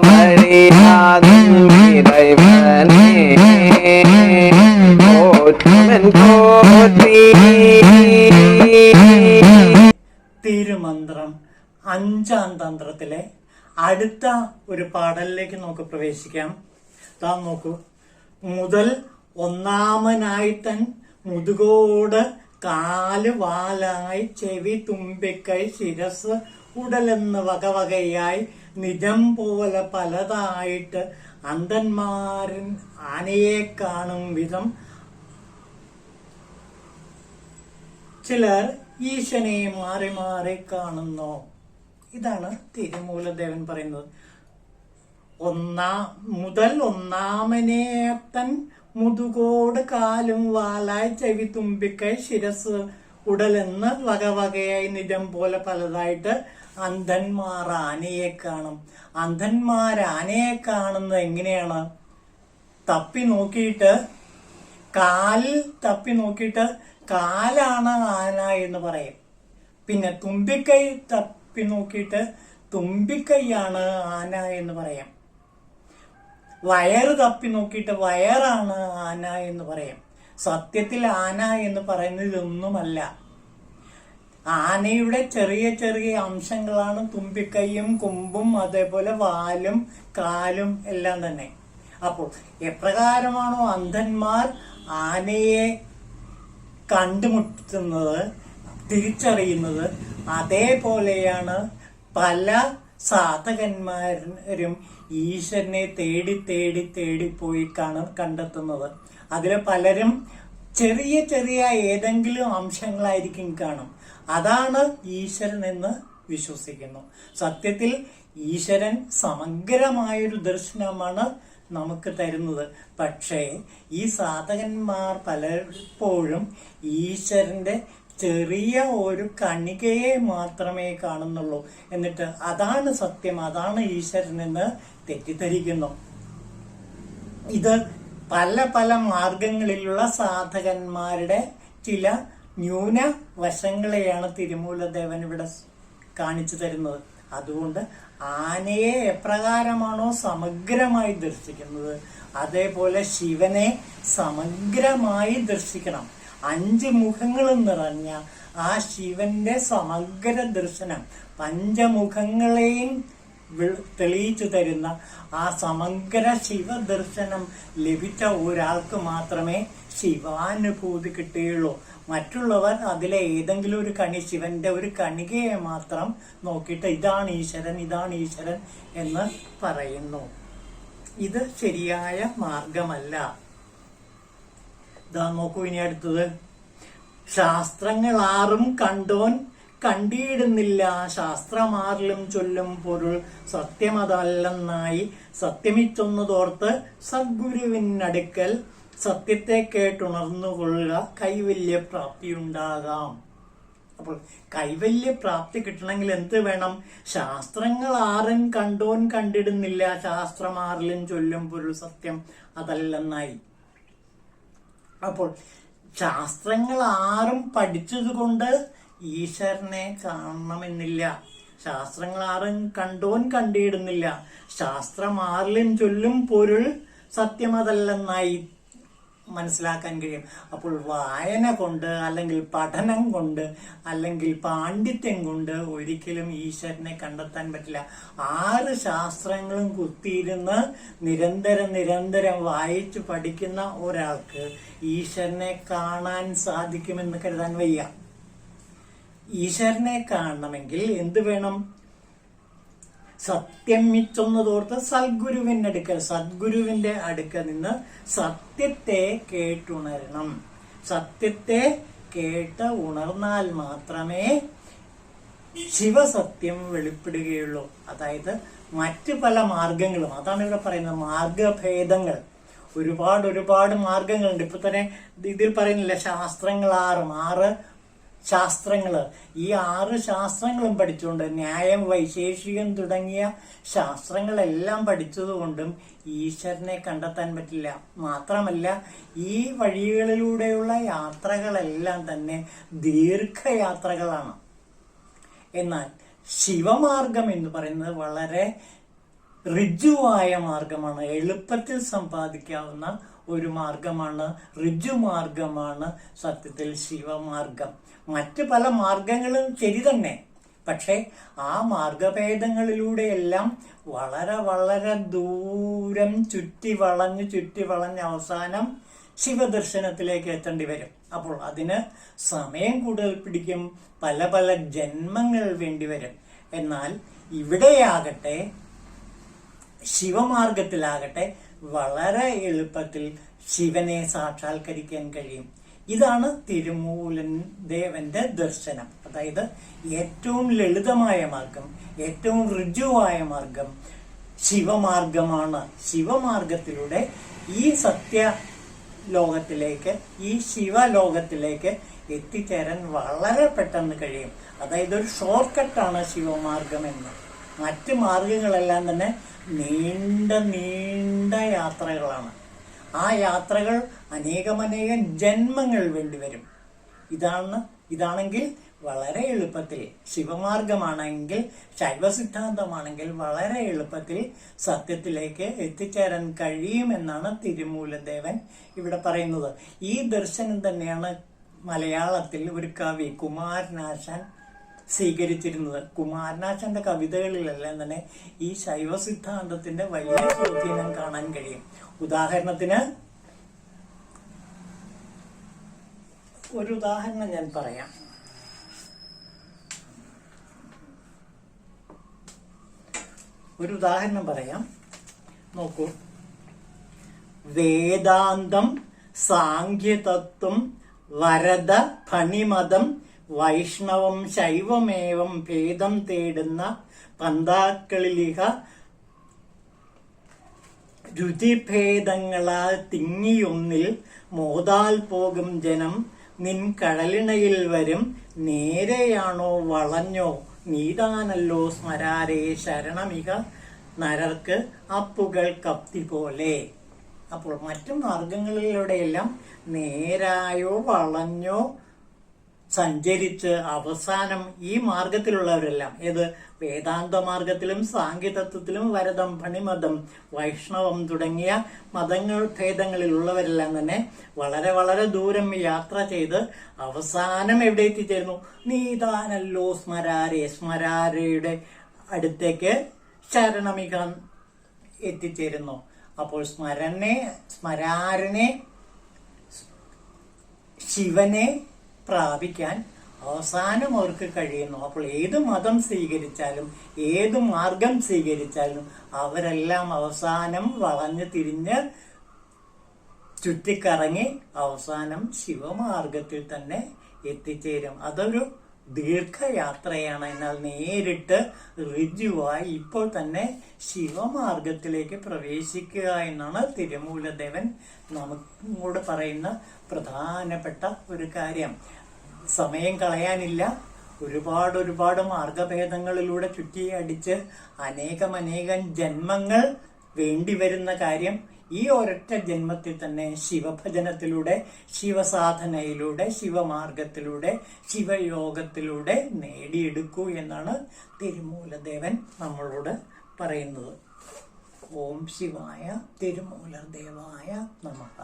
வழியாகும் இறைவனே போற்றுமென் போற்றி. തിരുമന്ത്രം അഞ്ചാം തന്ത്രത്തിലെ അടുത്ത ഒരു പാടലിലേക്ക് നമുക്ക് പ്രവേശിക്കാം. താൻ നോക്കൂ. മുതൽ ഒന്നാമനായി തൻ മുതുകോട് കാല് വാലായി ചെവി തുമ്പിക്കൈ ശിരസ് ഉടലെന്ന് വകവകയായി നിജം പോലെ പലതായിട്ട് അന്ധന്മാരൻ ആനയെ കാണും വിധം ചിലർ ഈശനെ മാറി മാറി കാണുന്നു. ഇതാണ് തിരുമൂലദേവൻ പറയുന്നത്. മുതൽ ഒന്നാമനേത്തൻ മുതുകോട് കാലും വാലായി ചെവി തുമ്പിക്കൈ ശിരസ് ഉടലെന്ന് വകവകയായി നിജം പോലെ പലതായിട്ട് അന്ധന്മാർ ആനയെ കാണും. അന്ധന്മാർ ആനയെ കാണുന്നത് എങ്ങനെയാണ്? തപ്പി നോക്കിയിട്ട് കാലാണ് ആന എന്ന് പറയും. പിന്നെ തുമ്പിക്കൈ തപ്പി നോക്കിയിട്ട് തുമ്പിക്കൈയാണ് ആന എന്ന് പറയാം. വയറ് തപ്പി നോക്കിയിട്ട് വയറാണ് ആന എന്ന് പറയാം. സത്യത്തിൽ ആന എന്ന് പറയുന്നത് ഇതൊന്നുമല്ല. ആനയുടെ ചെറിയ ചെറിയ അംശങ്ങളാണ് തുമ്പിക്കൈയും കൊമ്പും അതേപോലെ വാലും കാലും എല്ലാം തന്നെ. അപ്പോൾ എപ്രകാരമാണോ അന്ധന്മാർ ആനയെ കണ്ടുമുട്ടുന്നത്, തിരിച്ചറിയുന്നത്, അതേപോലെയാണ് പല സാധകന്മാരും ഈശ്വരനെ തേടി തേടി തേടിപ്പോയി കണ്ടെത്തുന്നത്. അതിൽ പലരും ചെറിയ ചെറിയ ഏതെങ്കിലും അംശങ്ങളായിരിക്കും കാണും. അതാണ് ഈശ്വരൻ എന്ന് വിശ്വസിക്കുന്നു. സത്യത്തിൽ ഈശ്വരൻ സമഗ്രമായൊരു ദർശനമാണ് നമുക്ക് തരുന്നത്. പക്ഷേ ഈ സാധകന്മാർ പലപ്പോഴും ഈശ്വരന്റെ ചെറിയ ഒരു കണികയെ മാത്രമേ കാണുന്നുള്ളൂ. എന്നിട്ട് അതാണ് സത്യം, അതാണ് ഈശ്വരൻ എന്ന് തെറ്റിദ്ധരിക്കുന്നു. ഇത് പല പല മാർഗങ്ങളിലുള്ള സാധകന്മാരുടെ ചില ന്യൂനവശങ്ങളെയാണ് തിരുമൂലദേവൻ ഇവിടെ കാണിച്ചു തരുന്നത്. അതുകൊണ്ട് ആനയെ എപ്രകാരമാണോ സമഗ്രമായി ദർശിക്കുന്നത്, അതേപോലെ ശിവനെ സമഗ്രമായി ദർശിക്കണം. 5 മുഖങ്ങളും നിറഞ്ഞ ആ ശിവന്റെ സമഗ്ര ദർശനം, പഞ്ചമുഖങ്ങളെയും തെളിയിച്ചു തരുന്ന ആ സമഗ്ര ശിവദർശനം ലഭിച്ച ഒരാൾക്ക് മാത്രമേ ശിവാനുഭൂതി കിട്ടുകയുള്ളൂ. മറ്റുള്ളവർ അതിലെ ഏതെങ്കിലും ഒരു ശിവന്റെ ഒരു കണികയെ മാത്രം നോക്കിയിട്ട് ഇതാണ് ഈശ്വരൻ, ഇതാണ് ഈശ്വരൻ എന്ന് പറയുന്നു. ഇത് ശരിയായ മാർഗമല്ല. ഇതാ നോക്കൂ. ഇനി അടുത്തത്, ശാസ്ത്രങ്ങൾ ആറും കണ്ടോൻ കണ്ടിടുന്നില്ല, ശാസ്ത്രമാറിലും ചൊല്ലും പൊരുൾ സത്യമതല്ലെന്നായി സത്യമിച്ചൊന്നതോർത്ത് സദ്ഗുരുവിനടുക്കൽ സത്യത്തെ കേട്ടുണർന്നുകൊള്ളുക, കൈവല്യ പ്രാപ്തി ഉണ്ടാകാം. അപ്പോൾ കൈവല്യ പ്രാപ്തി കിട്ടണമെങ്കിൽ എന്ത് വേണം? ശാസ്ത്രങ്ങൾ ആരും കണ്ടോൻ കണ്ടിടുന്നില്ല, ശാസ്ത്രമാറിലും ചൊല്ലും പൊരുൾ സത്യം അതല്ലെന്നായി. അപ്പോൾ ശാസ്ത്രങ്ങൾ ആറും പഠിച്ചത് കൊണ്ട് ഈശ്വരനെ കാണണമെന്നില്ല. ശാസ്ത്രങ്ങൾ ആരും കണ്ടോൻ കണ്ടിടുന്നില്ല, ശാസ്ത്രമാറിലും ചൊല്ലും പൊരുൾ സത്യമതല്ലെന്നായി മനസ്സിലാക്കാൻ കഴിയും. അപ്പോൾ വായന കൊണ്ട് അല്ലെങ്കിൽ പഠനം കൊണ്ട് അല്ലെങ്കിൽ പാണ്ഡിത്യം കൊണ്ട് ഒരിക്കലും ഈശ്വരനെ കണ്ടെത്താൻ പറ്റില്ല. 6 ശാസ്ത്രങ്ങളും കുത്തിയിരുന്ന് നിരന്തരം വായിച്ചു പഠിക്കുന്ന ഒരാൾക്ക് ഈശ്വരനെ കാണാൻ സാധിക്കുമെന്ന് കരുതാൻ വയ്യ. ഈശ്വരനെ കാണണമെങ്കിൽ എന്ത് വേണം? സത്യം മിച്ചൊന്നതോർത്ത് സദ്ഗുരുവിന്റെ അടുക്ക നിന്ന് സത്യത്തെ കേട്ടുണരണം. സത്യത്തെ കേട്ട് ഉണർന്നാൽ മാത്രമേ ശിവസത്യം വെളിപ്പെടുകയുള്ളൂ. അതായത് മറ്റു പല മാർഗങ്ങളും, അതാണ് ഇവിടെ പറയുന്നത്, മാർഗഭേദങ്ങൾ. ഒരുപാട് മാർഗങ്ങളുണ്ട്. ഇപ്പൊ തന്നെ ഇതിൽ പറയുന്നില്ല, ശാസ്ത്രങ്ങൾ 6 ശാസ്ത്രങ്ങള്. ഈ 6 ശാസ്ത്രങ്ങളും പഠിച്ചുകൊണ്ട്, ന്യായം, വൈശേഷികം തുടങ്ങിയ ശാസ്ത്രങ്ങളെല്ലാം പഠിച്ചതുകൊണ്ടും ഈശ്വരനെ കണ്ടെത്താൻ പറ്റില്ല. മാത്രമല്ല, ഈ വഴികളിലൂടെയുള്ള യാത്രകളെല്ലാം തന്നെ ദീർഘയാത്രകളാണ്. എന്നാൽ ശിവമാർഗം എന്ന് പറയുന്നത് വളരെ ഋജുവായ മാർഗമാണ്, എളുപ്പത്തിൽ സമ്പാദിക്കാവുന്ന ഒരു മാർഗമാണ്, ഋജുമാർഗമാണ് സത്യത്തിൽ ശിവമാർഗം. മറ്റ് പല മാർഗങ്ങളും ശരി തന്നെ, പക്ഷെ ആ മാർഗഭേദങ്ങളിലൂടെയെല്ലാം വളരെ വളരെ ദൂരം ചുറ്റി വളഞ്ഞ് അവസാനം ശിവദർശനത്തിലേക്ക് എത്തേണ്ടി വരും. അപ്പോൾ അതിന് സമയം കൂടുതൽ പിടിക്കും, പല പല ജന്മങ്ങൾ വേണ്ടി വരും. എന്നാൽ ഇവിടെയാകട്ടെ, ശിവമാർഗത്തിലാകട്ടെ വളരെ എളുപ്പത്തിൽ ശിവനെ സാക്ഷാത്കരിക്കാൻ കഴിയും. ഇതാണ് തിരുമൂലൻ ദേവന്റെ ദർശനം. അതായത് ഏറ്റവും ലളിതമായ മാർഗം, ഏറ്റവും ഋജുവായ മാർഗം ശിവമാർഗമാണ്. ശിവമാർഗത്തിലൂടെ ഈ സത്യ ലോകത്തിലേക്ക്, ഈ ശിവലോകത്തിലേക്ക് എത്തിച്ചേരാൻ വളരെ പെട്ടെന്ന് കഴിയും. അതായത് ഒരു ഷോർട്ട് കട്ടാണ് ശിവമാർഗം എന്ന്. മറ്റ് മാർഗങ്ങളെല്ലാം തന്നെ നീണ്ട നീണ്ട യാത്രകളാണ്. ആ യാത്രകൾ അനേകം ജന്മങ്ങൾ വേണ്ടിവരും. ഇതാണെങ്കിൽ വളരെ എളുപ്പത്തിൽ, ശിവമാർഗമാണെങ്കിൽ, ശൈവസിദ്ധാന്തമാണെങ്കിൽ വളരെ എളുപ്പത്തിൽ സത്യത്തിലേക്ക് എത്തിച്ചേരാൻ കഴിയുമെന്നാണ് തിരുമൂലദേവൻ ഇവിടെ പറയുന്നത്. ഈ ദർശനം തന്നെയാണ് മലയാളത്തിൽ ഒരു കവി കുമാരനാശാൻ സ്വീകരിച്ചിരുന്നത്. കുമാരനാശാന്റെ കവിതകളിലെല്ലാം തന്നെ ഈ ശൈവസിദ്ധാന്തത്തിന്റെ വലിയ സ്വാധീനം കാണാൻ കഴിയും. ഉദാഹരണത്തിന് ഒരു ഉദാഹരണം ഞാൻ പറയാം. നോക്കൂ, വേദാന്തം, സാഖ്യതത്വം, വരദ, ഫണിമതം, വൈഷ്ണവം, ശൈവമേവം ഭേദം തേടുന്ന പന്താക്കളിലിഹ രുചിഭേദങ്ങളാൽ തിങ്ങിയൊന്നിൽ മോതാൽ പോകും ജനം. നിൻ കടലിണയിൽ വരും നേരെയാണോ വളഞ്ഞോ നീതാനല്ലോ സ്മരാരേ ശരണമിക നരർക്ക് അപ്പുകൾ കപ്തി പോലെ. അപ്പോൾ മറ്റു മാർഗങ്ങളിലൂടെയെല്ലാം നേരായോ വളഞ്ഞോ സഞ്ചരിച്ച് അവസാനം ഈ മാർഗത്തിലുള്ളവരെല്ലാം, ഏത് വേദാന്ത മാർഗത്തിലും സാങ്കേതത്വത്തിലും വരദം, ഫണിമതം, വൈഷ്ണവം തുടങ്ങിയ മതങ്ങൾ ഭേദങ്ങളിലുള്ളവരെല്ലാം തന്നെ വളരെ വളരെ ദൂരം യാത്ര ചെയ്ത് അവസാനം എവിടെ എത്തിച്ചേരുന്നു? നീതാനല്ലോ സ്മരാരെ, സ്മരാരയുടെ അടുത്തേക്ക് ശരണമിക എത്തിച്ചേരുന്നു. അപ്പോൾ സ്മരാരനെ, ശിവനെ പ്രാപിക്കാൻ അവസാനം അവർക്ക് കഴിയുന്നു. അപ്പോൾ ഏത് മതം സ്വീകരിച്ചാലും, ഏത് മാർഗം സ്വീകരിച്ചാലും അവരെല്ലാം അവസാനം വളഞ്ഞു തിരിഞ്ഞ് ചുറ്റിക്കറങ്ങി അവസാനം ശിവമാർഗത്തിൽ തന്നെ എത്തിച്ചേരും. അതൊരു ദീർഘയാത്രയാണ്. എന്നാൽ നേരിട്ട് ഋജുവായി ഇപ്പോൾ തന്നെ ശിവമാർഗത്തിലേക്ക് പ്രവേശിക്കുക എന്നാണ് തിരുമൂലദേവൻ നമ്മോട് പറയുന്ന പ്രധാനപ്പെട്ട ഒരു കാര്യം. സമയം കളയാനില്ല. ഒരുപാട് മാർഗഭേദങ്ങളിലൂടെ ചുറ്റിയടിച്ച് അനേകം ജന്മങ്ങൾ വേണ്ടിവരുന്ന കാര്യം ഈ ഒരൊറ്റ ജന്മത്തിൽ തന്നെ ശിവഭജനത്തിലൂടെ, ശിവസാധനയിലൂടെ, ശിവമാർഗത്തിലൂടെ, ശിവയോഗത്തിലൂടെ നേടിയെടുക്കൂ എന്നാണ് തിരുമൂലദേവൻ നമ്മളോട് പറയുന്നത്. ഓം ശിവായ തിരുമൂലദേവായ നമഃ.